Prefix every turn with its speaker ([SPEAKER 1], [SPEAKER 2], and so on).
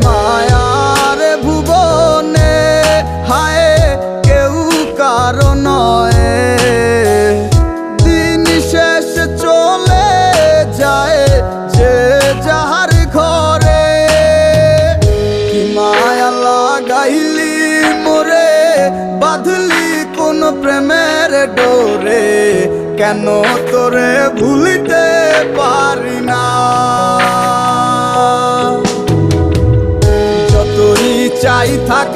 [SPEAKER 1] মায়ার ভুবনে হায় কেউ কারো নয়, দিন শেষ চলে যায় যে যাহার ঘরে। কি মায়া লাগাইলি মোরে, বাঁধলি কোন প্রেমের ডোরে, কেন তোরে ভুলিতে পারি না। চাই থাক